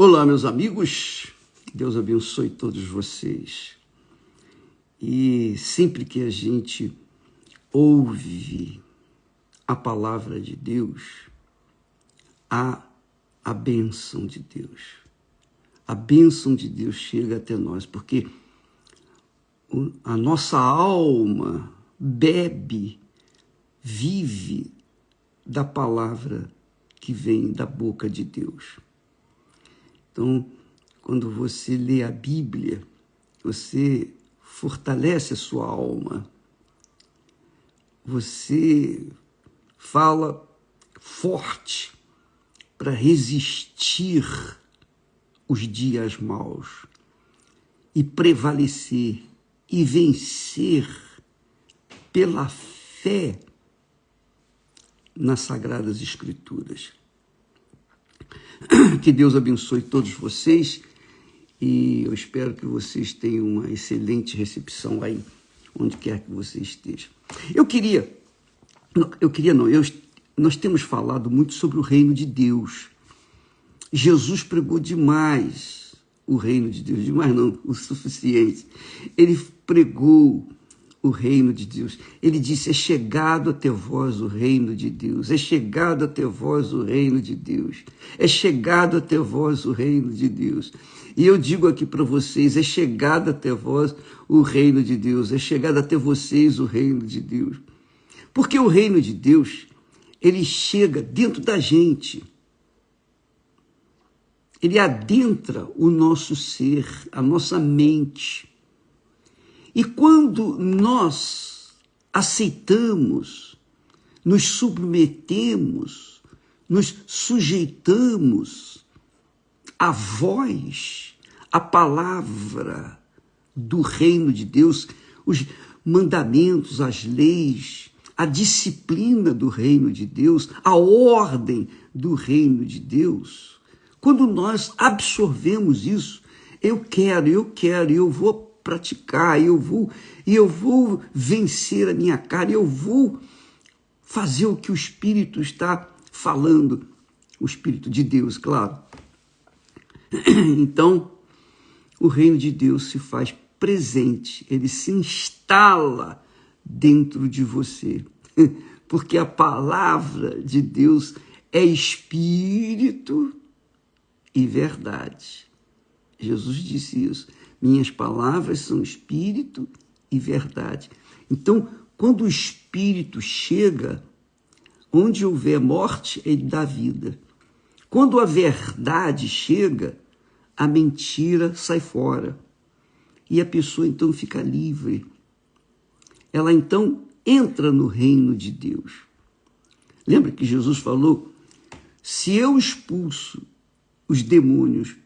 Olá, meus amigos, Deus abençoe todos vocês. E sempre que a gente ouve a palavra de Deus, há a bênção de Deus. A bênção de Deus chega até nós, porque a nossa alma bebe, vive da palavra que vem da boca de Deus. Então, quando você lê a Bíblia, você fortalece a sua alma. Você fala forte para resistir os dias maus e prevalecer e vencer pela fé nas Sagradas Escrituras. Que Deus abençoe todos vocês e eu espero que vocês tenham uma excelente recepção aí, onde quer que você esteja. Nós temos falado muito sobre o reino de Deus. Jesus pregou demais o reino de Deus, demais não, o suficiente. Ele pregou o reino de Deus. Ele disse, é chegado até vós o reino de Deus, é chegado até vós o reino de Deus, é chegado até vós o reino de Deus. E eu digo aqui para vocês, é chegado até vós o reino de Deus, é chegado até vocês o reino de Deus. Porque o reino de Deus, ele chega dentro da gente. Ele adentra o nosso ser, a nossa mente. E quando nós aceitamos, nos submetemos, nos sujeitamos à voz, à palavra do reino de Deus, os mandamentos, as leis, a disciplina do reino de Deus, a ordem do reino de Deus, quando nós absorvemos isso, eu vou praticar, eu vou vencer a minha carne, eu vou fazer o que o Espírito está falando, o Espírito de Deus, claro. Então, o reino de Deus se faz presente, ele se instala dentro de você, porque a palavra de Deus é Espírito e verdade. Jesus disse isso. Minhas palavras são espírito e verdade. Então, quando o espírito chega, onde houver morte, ele dá vida. Quando a verdade chega, a mentira sai fora. E a pessoa, então, fica livre. Ela, então, entra no reino de Deus. Lembra que Jesus falou, se eu expulso os demônios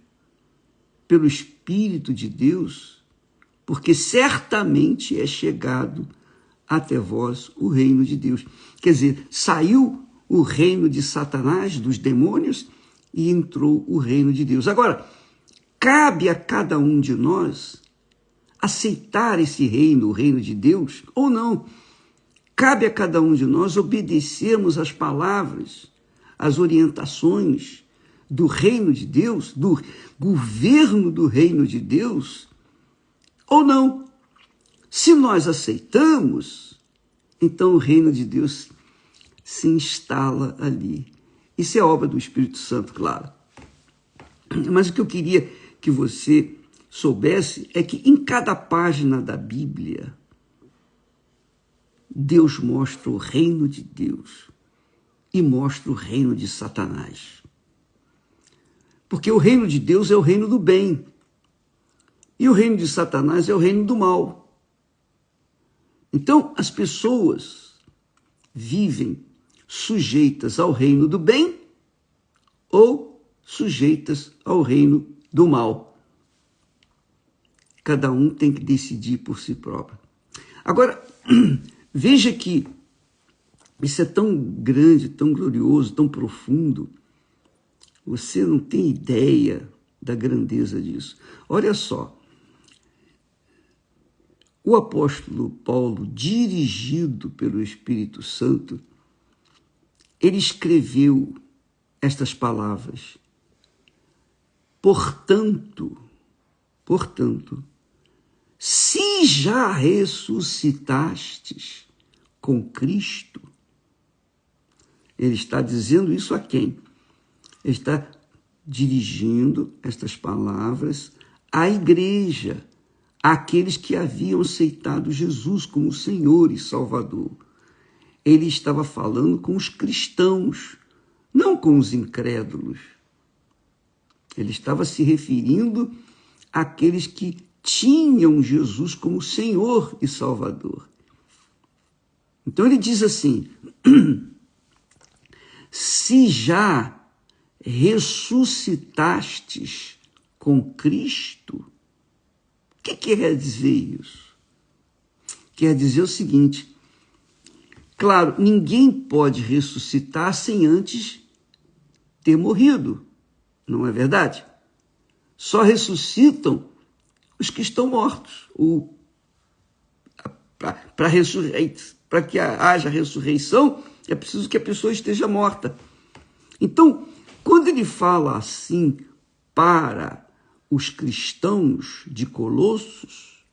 pelo Espírito de Deus, porque certamente é chegado até vós o reino de Deus. Quer dizer, saiu o reino de Satanás, dos demônios, e entrou o reino de Deus. Agora, cabe a cada um de nós aceitar esse reino, o reino de Deus, ou não. Cabe a cada um de nós obedecermos às palavras, às orientações do reino de Deus, do governo do reino de Deus, ou não. Se nós aceitamos, então o reino de Deus se instala ali. Isso é obra do Espírito Santo, claro. Mas o que eu queria que você soubesse é que em cada página da Bíblia, Deus mostra o reino de Deus e mostra o reino de Satanás. Porque o reino de Deus é o reino do bem. E o reino de Satanás é o reino do mal. Então, as pessoas vivem sujeitas ao reino do bem ou sujeitas ao reino do mal. Cada um tem que decidir por si próprio. Agora, veja que isso é tão grande, tão glorioso, tão profundo. Você não tem ideia da grandeza disso. Olha só, o apóstolo Paulo, dirigido pelo Espírito Santo, ele escreveu estas palavras Portanto, se já ressuscitastes com Cristo, ele está dizendo isso a quem? Ele está dirigindo estas palavras à igreja, àqueles que haviam aceitado Jesus como Senhor e Salvador. Ele estava falando com os cristãos, não com os incrédulos. Ele estava se referindo àqueles que tinham Jesus como Senhor e Salvador. Então ele diz assim, se já ressuscitastes com Cristo, o que quer dizer isso? Quer dizer o seguinte, claro, ninguém pode ressuscitar sem antes ter morrido, não é verdade? Só ressuscitam os que estão mortos. Para que haja ressurreição, é preciso que a pessoa esteja morta. Então, quando ele fala assim para os cristãos de Colossos,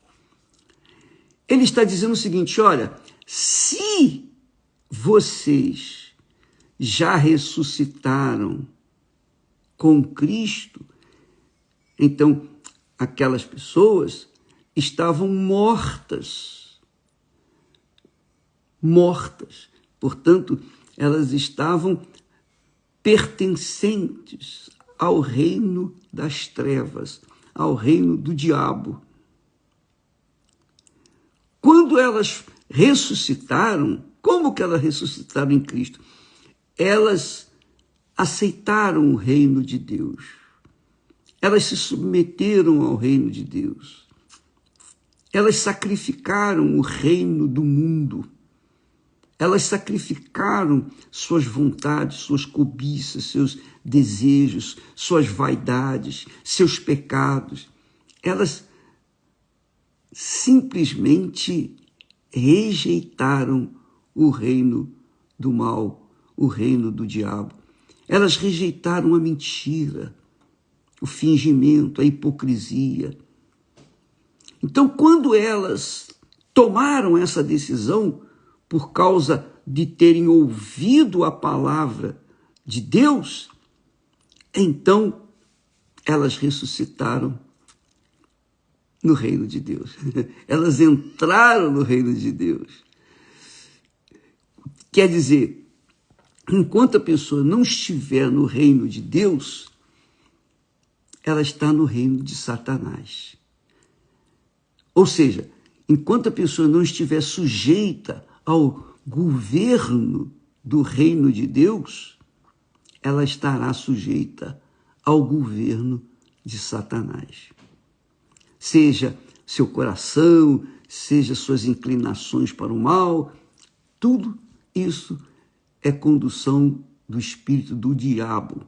ele está dizendo o seguinte, olha, se vocês já ressuscitaram com Cristo, então aquelas pessoas estavam mortas. Portanto, elas estavam pertencentes ao reino das trevas, ao reino do diabo. Quando elas ressuscitaram, como que elas ressuscitaram em Cristo? Elas aceitaram o reino de Deus. Elas se submeteram ao reino de Deus. Elas sacrificaram o reino do mundo. Elas sacrificaram suas vontades, suas cobiças, seus desejos, suas vaidades, seus pecados. Elas simplesmente rejeitaram o reino do mal, o reino do diabo. Elas rejeitaram a mentira, o fingimento, a hipocrisia. Então, quando elas tomaram essa decisão, por causa de terem ouvido a palavra de Deus, então elas ressuscitaram no reino de Deus. Elas entraram no reino de Deus. Quer dizer, enquanto a pessoa não estiver no reino de Deus, ela está no reino de Satanás. Ou seja, enquanto a pessoa não estiver sujeita ao governo do reino de Deus, ela estará sujeita ao governo de Satanás. Seja seu coração, seja suas inclinações para o mal, tudo isso é condução do espírito do diabo,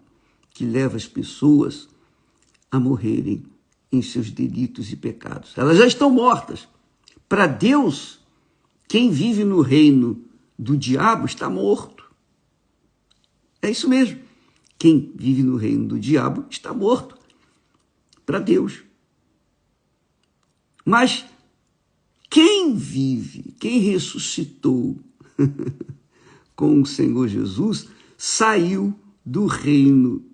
que leva as pessoas a morrerem em seus delitos e pecados. Elas já estão mortas. Para Deus, quem vive no reino do diabo está morto. É isso mesmo. Quem vive no reino do diabo está morto. Para Deus. Mas quem vive, quem ressuscitou com o Senhor Jesus, saiu do reino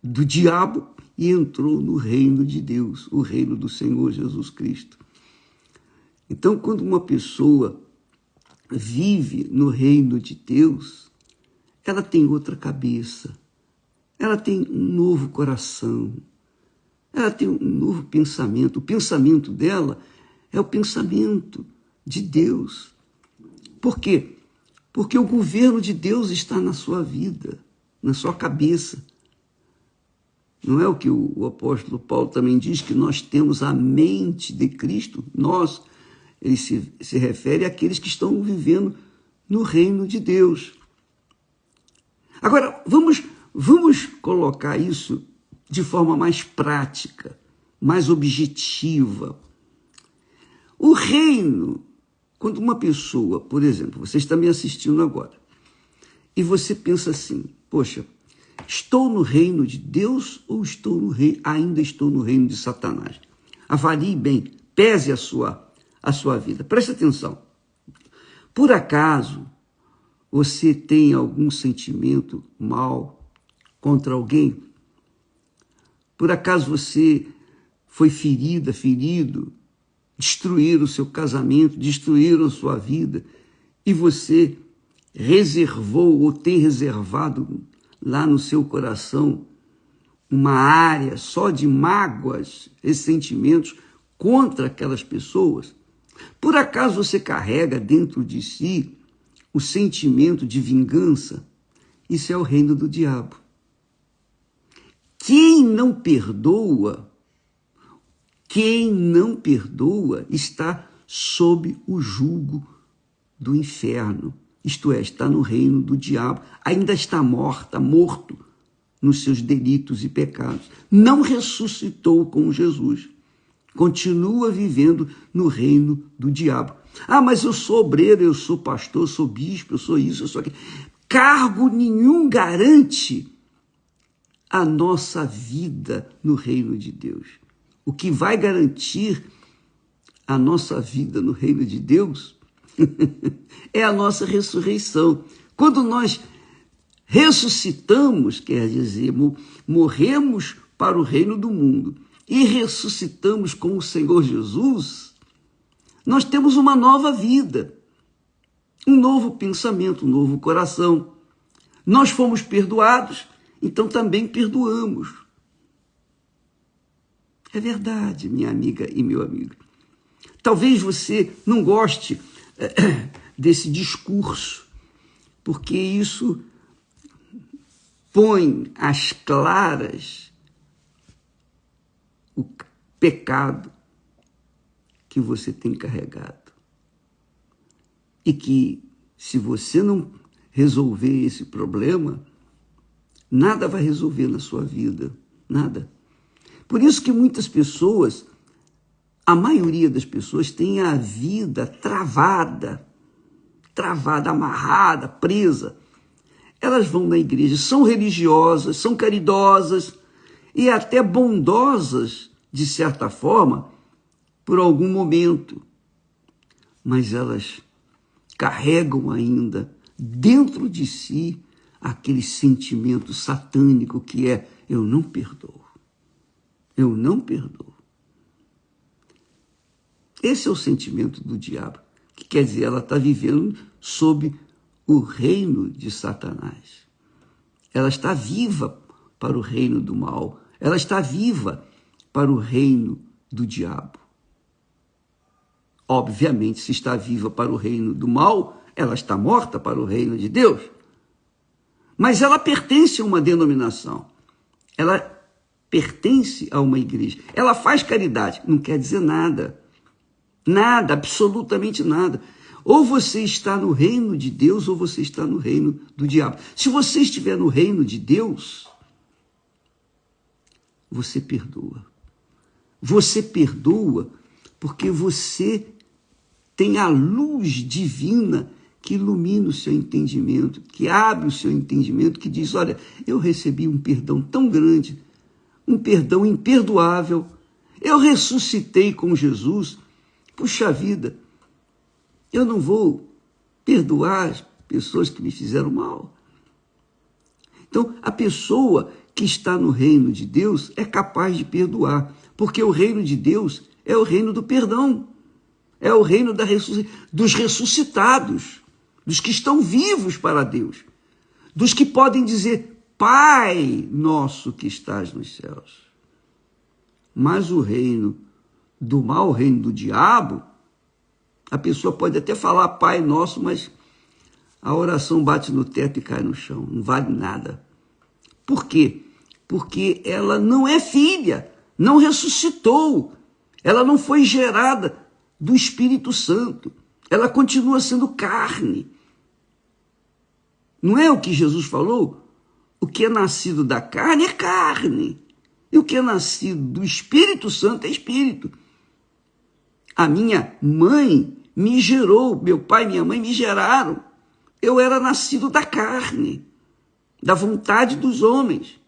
do diabo e entrou no reino de Deus, o reino do Senhor Jesus Cristo. Então, quando uma pessoa vive no reino de Deus, ela tem outra cabeça, ela tem um novo coração, ela tem um novo pensamento. O pensamento dela é o pensamento de Deus. Por quê? Porque o governo de Deus está na sua vida, na sua cabeça. Não é o que o apóstolo Paulo também diz, que nós temos a mente de Cristo? Nós, ele se refere àqueles que estão vivendo no reino de Deus. Agora, vamos colocar isso de forma mais prática, mais objetiva. O reino, quando uma pessoa, por exemplo, você está me assistindo agora, e você pensa assim, poxa, Estou no reino de Deus ou ainda estou no reino de Satanás? Avalie bem, pese a sua vida. Preste atenção. Por acaso você tem algum sentimento mal contra alguém? Por acaso você foi ferido, destruíram o seu casamento, destruíram a sua vida, e você reservou ou tem reservado lá no seu coração uma área só de mágoas, ressentimentos contra aquelas pessoas? Por acaso você carrega dentro de si o sentimento de vingança? Isso é o reino do diabo. Quem não perdoa está sob o jugo do inferno. Isto é, está no reino do diabo. Ainda está morto nos seus delitos e pecados. Não ressuscitou com Jesus. Continua vivendo no reino do diabo. Ah, mas eu sou obreiro, eu sou pastor, eu sou bispo, eu sou isso, eu sou aquilo. Cargo nenhum garante a nossa vida no reino de Deus. O que vai garantir a nossa vida no reino de Deus é a nossa ressurreição. Quando nós ressuscitamos, quer dizer, morremos para o reino do mundo e ressuscitamos com o Senhor Jesus, nós temos uma nova vida, um novo pensamento, um novo coração. Nós fomos perdoados, então também perdoamos. É verdade, minha amiga e meu amigo. Talvez você não goste desse discurso, porque isso põe às claras o pecado que você tem carregado. E que, se você não resolver esse problema, nada vai resolver na sua vida, nada. Por isso que muitas pessoas, a maioria das pessoas, tem a vida travada, amarrada, presa. Elas vão na igreja, são religiosas, são caridosas e até bondosas, de certa forma, por algum momento. Mas elas carregam ainda dentro de si aquele sentimento satânico que é: eu não perdoo. Eu não perdoo. Esse é o sentimento do diabo, que quer dizer, ela está vivendo sob o reino de Satanás. Ela está viva para o reino do mal. Ela está viva para o reino do diabo. Obviamente, se está viva para o reino do mal, ela está morta para o reino de Deus. Mas ela pertence a uma denominação. Ela pertence a uma igreja. Ela faz caridade. Não quer dizer nada. Nada, absolutamente nada. Ou você está no reino de Deus ou você está no reino do diabo. Se você estiver no reino de Deus, você perdoa. Você perdoa porque você tem a luz divina que ilumina o seu entendimento, que abre o seu entendimento, que diz: olha, eu recebi um perdão tão grande, um perdão imperdoável, eu ressuscitei com Jesus, puxa vida, eu não vou perdoar as pessoas que me fizeram mal. Então, a pessoa que está no reino de Deus é capaz de perdoar, porque o reino de Deus é o reino do perdão, é o reino dos ressuscitados, dos que estão vivos para Deus, dos que podem dizer: Pai nosso que estás nos céus. Mas o reino do mal, o reino do diabo, a pessoa pode até falar Pai nosso, mas a oração bate no teto e cai no chão, não vale nada. Por quê? Porque ela não é filha, não ressuscitou, ela não foi gerada do Espírito Santo, ela continua sendo carne. Não é o que Jesus falou? O que é nascido da carne é carne, e o que é nascido do Espírito Santo é espírito. A minha mãe me gerou, meu pai e minha mãe me geraram. Eu era nascido da carne. da vontade dos homens,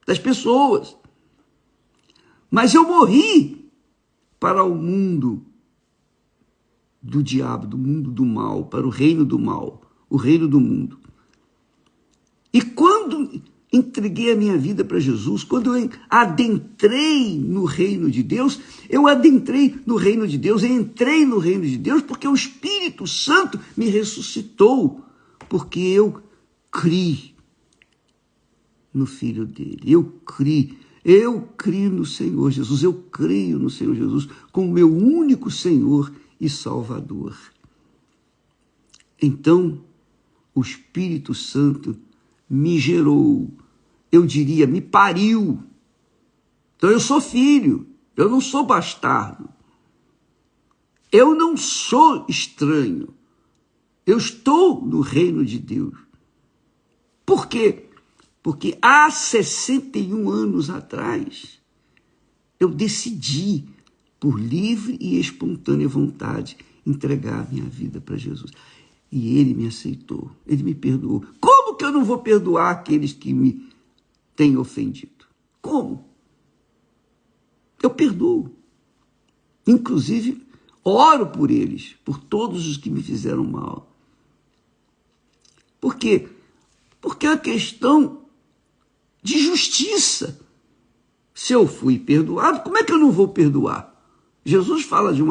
das pessoas. Mas eu morri para o mundo do diabo, do mundo do mal, para o reino do mal, o reino do mundo. E quando entreguei a minha vida para Jesus, quando eu adentrei no reino de Deus, eu adentrei no reino de Deus, eu entrei no reino de Deus porque o Espírito Santo me ressuscitou, porque eu criei no Filho dele, eu criei no Senhor Jesus, eu creio no Senhor Jesus como meu único Senhor e Salvador. Então, o Espírito Santo me gerou, eu diria, me pariu. Então eu sou filho, eu não sou bastardo. Eu não sou estranho. Eu estou no reino de Deus. Por quê? Porque há 61 anos atrás, eu decidi, por livre e espontânea vontade, entregar a minha vida para Jesus. E ele me aceitou, ele me perdoou. Como que eu não vou perdoar aqueles que me têm ofendido? Como? Eu perdoo. Inclusive, oro por eles, por todos os que me fizeram mal. Por quê? Porque é uma questão de justiça. Se eu fui perdoado, como é que eu não vou perdoar? Jesus fala de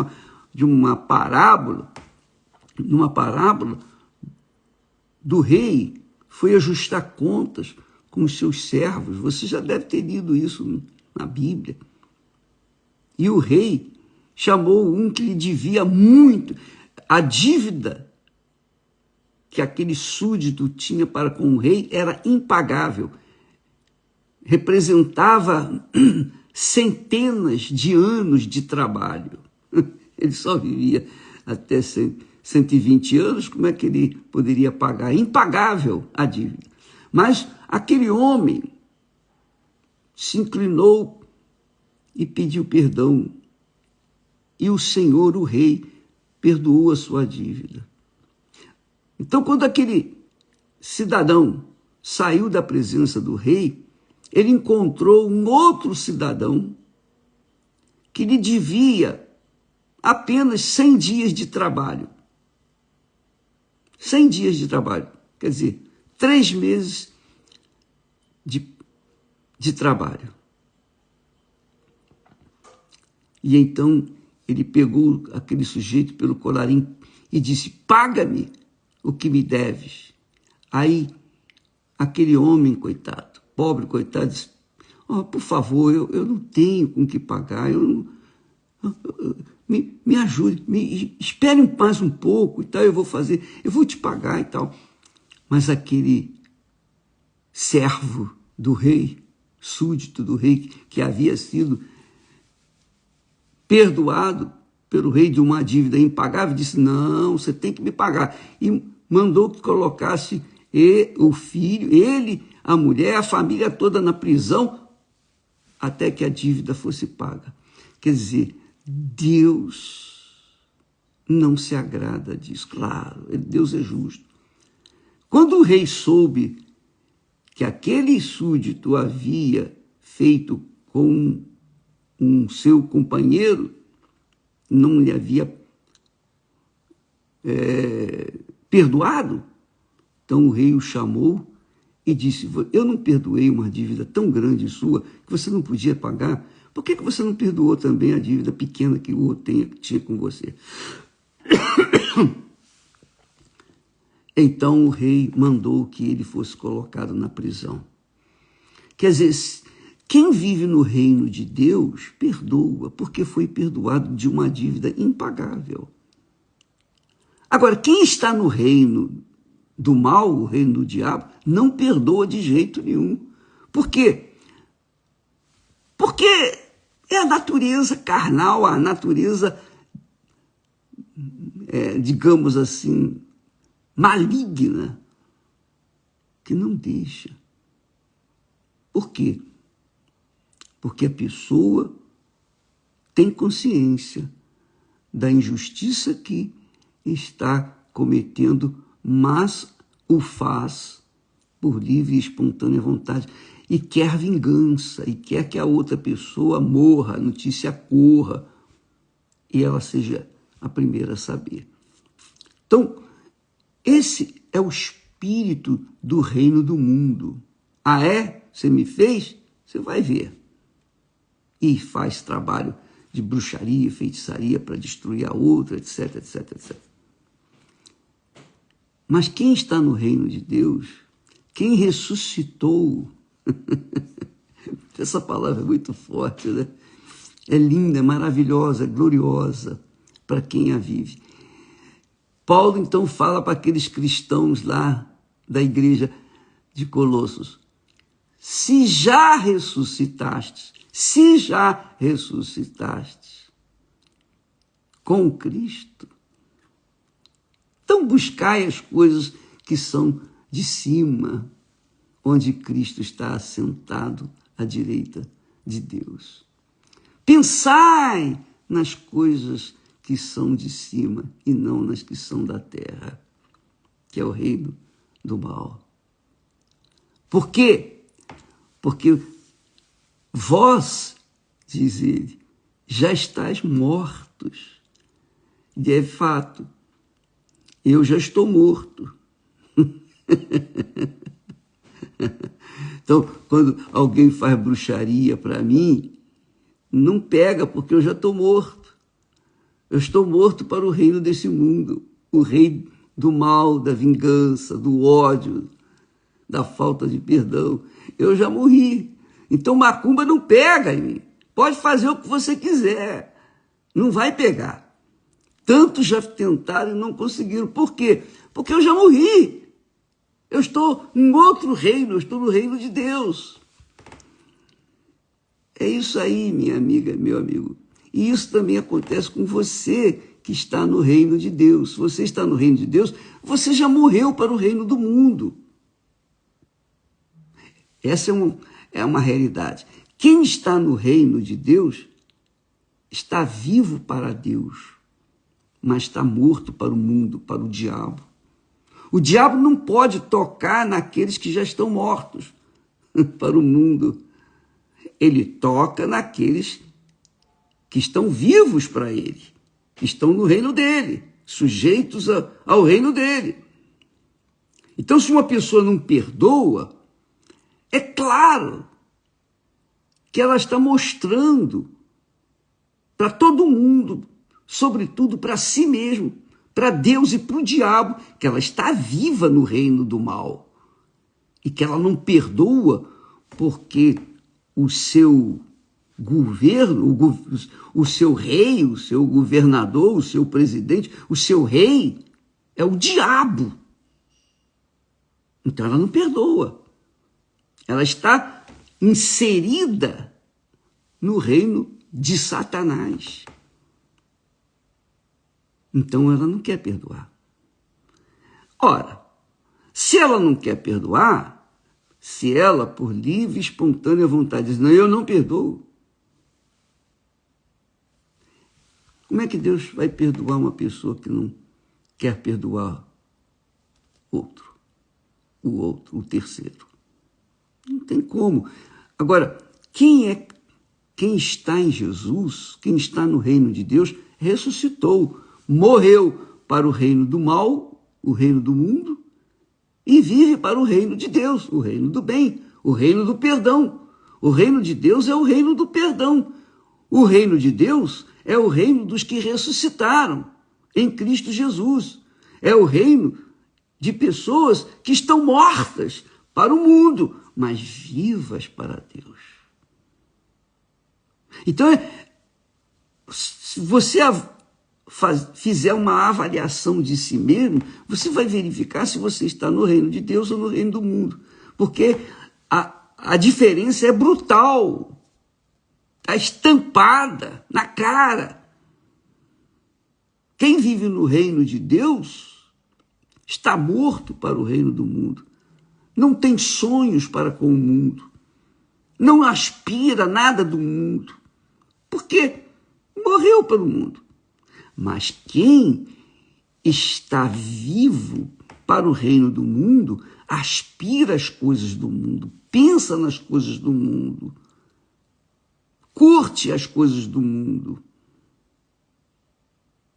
uma parábola, do rei foi ajustar contas com os seus servos. Você já deve ter lido isso na Bíblia. E o rei chamou um que lhe devia muito. A dívida que aquele súdito tinha para com o rei era impagável. Representava centenas de anos de trabalho. Ele só vivia até 120 anos, como é que ele poderia pagar? Impagável a dívida. Mas aquele homem se inclinou e pediu perdão. E o Senhor, o rei, perdoou a sua dívida. Então, quando aquele cidadão saiu da presença do rei, ele encontrou um outro cidadão que lhe devia apenas 100 dias de trabalho. 100 dias de trabalho, quer dizer, 3 meses de trabalho. E então ele pegou aquele sujeito pelo colarinho e disse: paga-me o que me deves. Aí aquele homem, coitado, pobre coitado, disse: oh, por favor, eu não tenho com que pagar, me ajude, espere mais um pouco e tal, eu vou te pagar e tal. Mas aquele servo do rei, súdito do rei, que havia sido perdoado pelo rei de uma dívida impagável, disse: não, você tem que me pagar. E mandou que colocasse o filho, ele, a mulher, a família toda na prisão, até que a dívida fosse paga. Quer dizer, Deus não se agrada disso, claro, Deus é justo. Quando o rei soube que aquele súdito havia feito com um seu companheiro, não lhe havia perdoado, então o rei o chamou e disse: eu não perdoei uma dívida tão grande sua que você não podia pagar. Por que você não perdoou também a dívida pequena que o outro tinha com você? Então o rei mandou que ele fosse colocado na prisão. Quer dizer, quem vive no reino de Deus perdoa, porque foi perdoado de uma dívida impagável. Agora, quem está no reino do mal, o reino do diabo, não perdoa de jeito nenhum. Por quê? Porque é a natureza carnal, a natureza, digamos assim, maligna, que não deixa. Por quê? Porque a pessoa tem consciência da injustiça que está cometendo, mas o faz por livre e espontânea vontade, e quer vingança, e quer que a outra pessoa morra, a notícia corra, e ela seja a primeira a saber. Então, esse é o espírito do reino do mundo. Ah, é? Você me fez? Você vai ver. E faz trabalho de bruxaria, feitiçaria para destruir a outra, etc, etc, etc. Mas quem está no reino de Deus, quem ressuscitou, essa palavra é muito forte, né? É linda, é maravilhosa, é gloriosa para quem a vive. Paulo, então, fala para aqueles cristãos lá da igreja de Colossos: se já ressuscitastes com Cristo, então buscai as coisas que são de cima, onde Cristo está assentado à direita de Deus. Pensai nas coisas que são de cima e não nas que são da terra, que é o reino do mal. Por quê? Porque vós, diz ele, já estáis mortos. E é fato, eu já estou morto. Então, quando alguém faz bruxaria para mim, não pega, porque eu já estou morto. Eu estou morto para o reino desse mundo, o rei do mal, da vingança, do ódio, da falta de perdão. Eu já morri. Então, macumba não pega em mim. Pode fazer o que você quiser. Não vai pegar. Tantos já tentaram e não conseguiram. Por quê? Porque eu já morri. Eu estou em outro reino, eu estou no reino de Deus. É isso aí, minha amiga, meu amigo. E isso também acontece com você que está no reino de Deus. Se você está no reino de Deus, você já morreu para o reino do mundo. Essa é uma realidade. Quem está no reino de Deus está vivo para Deus, mas está morto para o mundo, para o diabo. O diabo não pode tocar naqueles que já estão mortos para o mundo. Ele toca naqueles que estão vivos para ele, que estão no reino dele, sujeitos ao reino dele. Então, se uma pessoa não perdoa, é claro que ela está mostrando para todo mundo, sobretudo para si mesmo, para Deus e para o diabo, que ela está viva no reino do mal e que ela não perdoa porque o seu governo, o seu rei, o seu governador, o seu presidente, o seu rei é o diabo. Então ela não perdoa. Ela está inserida no reino de Satanás. Então ela não quer perdoar. Ora, se ela não quer perdoar, se ela, por livre e espontânea vontade, diz: não, eu não perdoo, como é que Deus vai perdoar uma pessoa que não quer perdoar outro, o terceiro? Não tem como. Agora, quem está em Jesus, quem está no reino de Deus, ressuscitou, morreu para o reino do mal, o reino do mundo, e vive para o reino de Deus, o reino do bem, o reino do perdão. O reino de Deus é o reino do perdão. O reino de Deus é o reino dos que ressuscitaram em Cristo Jesus. É o reino de pessoas que estão mortas para o mundo, mas vivas para Deus. Então, se você fizer uma avaliação de si mesmo, você vai verificar se você está no reino de Deus ou no reino do mundo. Porque a diferença é brutal, está estampada na cara. Quem vive no reino de Deus está morto para o reino do mundo. Não tem sonhos para com o mundo. Não aspira nada do mundo. Porque morreu para o mundo. Mas quem está vivo para o reino do mundo aspira às coisas do mundo, pensa nas coisas do mundo, curte as coisas do mundo,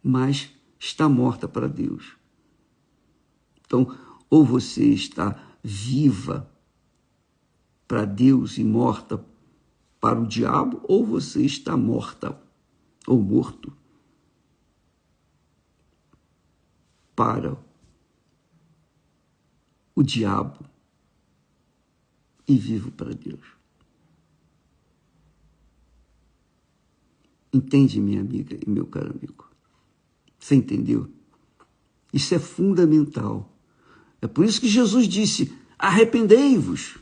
mas está morta para Deus. Então, ou você está viva para Deus e morta para o diabo, ou você está morta ou morto para o diabo e vivo para Deus. Entende, minha amiga e meu caro amigo? Você entendeu? Isso é fundamental. É por isso que Jesus disse: arrependei-vos.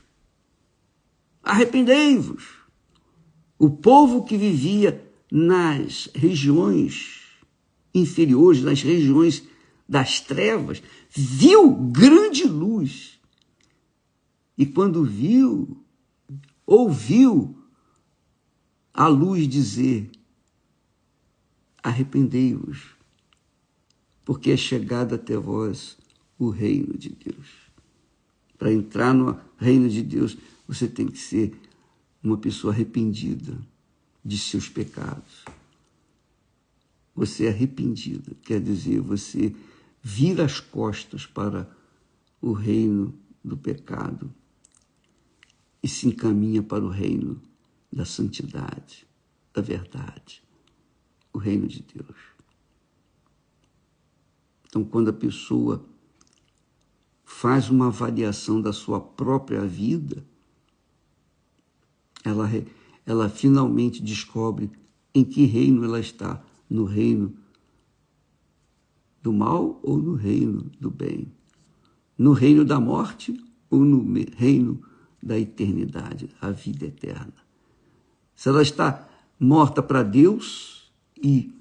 Arrependei-vos. O povo que vivia nas regiões inferiores, nas regiões das trevas, viu grande luz. E quando viu, ouviu a luz dizer: arrependei-vos, porque é chegado até vós o reino de Deus. Para entrar no reino de Deus, você tem que ser uma pessoa arrependida de seus pecados. Você é arrependida, quer dizer, você vira as costas para o reino do pecado e se encaminha para o reino da santidade, da verdade, o reino de Deus. Então, quando a pessoa faz uma avaliação da sua própria vida, ela finalmente descobre em que reino ela está, no reino do mal ou no reino do bem, no reino da morte ou no reino da eternidade, a vida eterna. Se ela está morta para Deus e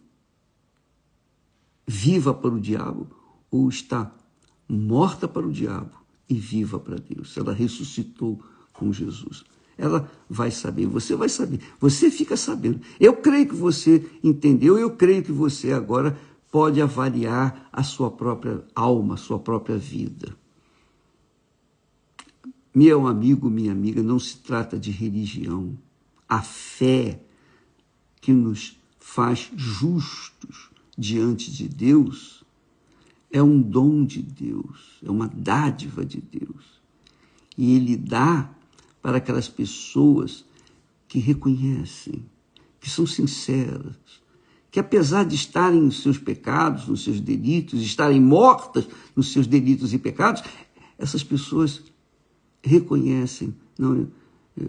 viva para o diabo, ou está morta para o diabo e viva para Deus. Se ela ressuscitou com Jesus, ela vai saber, você vai saber, você fica sabendo. Eu creio que você entendeu, eu creio que você agora pode avaliar a sua própria alma, a sua própria vida. Meu amigo, minha amiga, não se trata de religião. A fé que nos faz justos diante de Deus é um dom de Deus, é uma dádiva de Deus. E Ele dá para aquelas pessoas que reconhecem, que são sinceras, que apesar de estarem nos seus pecados, nos seus delitos, estarem mortas nos seus delitos e pecados, essas pessoas reconhecem: não,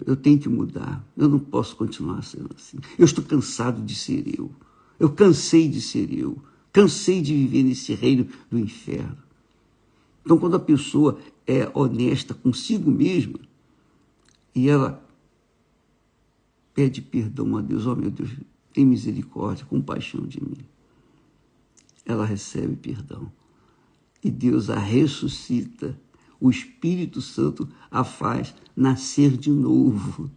eu tenho que mudar, eu não posso continuar sendo assim. Eu estou cansado de ser eu cansei de ser eu, cansei de viver nesse reino do inferno. Então, quando a pessoa é honesta consigo mesma e ela pede perdão a Deus: oh meu Deus, tem misericórdia, compaixão de mim, ela recebe perdão e Deus a ressuscita. O Espírito Santo a faz nascer de novo.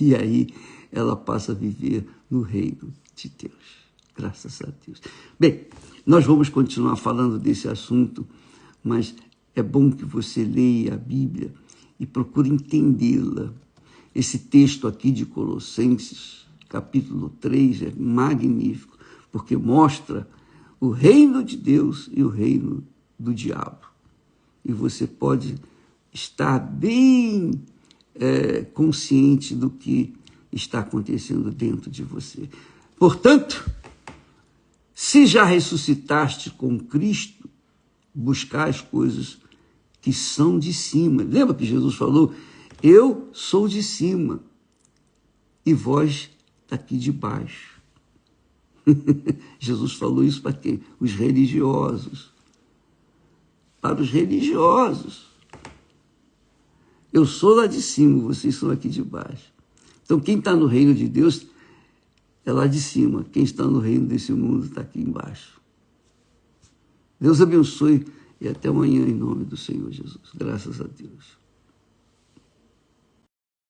E aí ela passa a viver no reino de Deus. Graças a Deus. Bem, nós vamos continuar falando desse assunto, mas é bom que você leia a Bíblia e procure entendê-la. Esse texto aqui de Colossenses, capítulo 3, é magnífico, porque mostra o reino de Deus e o reino do diabo. E você pode estar bem consciente do que está acontecendo dentro de você. Portanto, se já ressuscitaste com Cristo, buscar as coisas que são de cima. Lembra que Jesus falou: eu sou de cima e vós daqui de baixo. Jesus falou isso para quem? Os religiosos. Para os religiosos. Eu sou lá de cima, vocês são aqui de baixo. Então, quem está no reino de Deus é lá de cima. Quem está no reino desse mundo está aqui embaixo. Deus abençoe e até amanhã em nome do Senhor Jesus. Graças a Deus.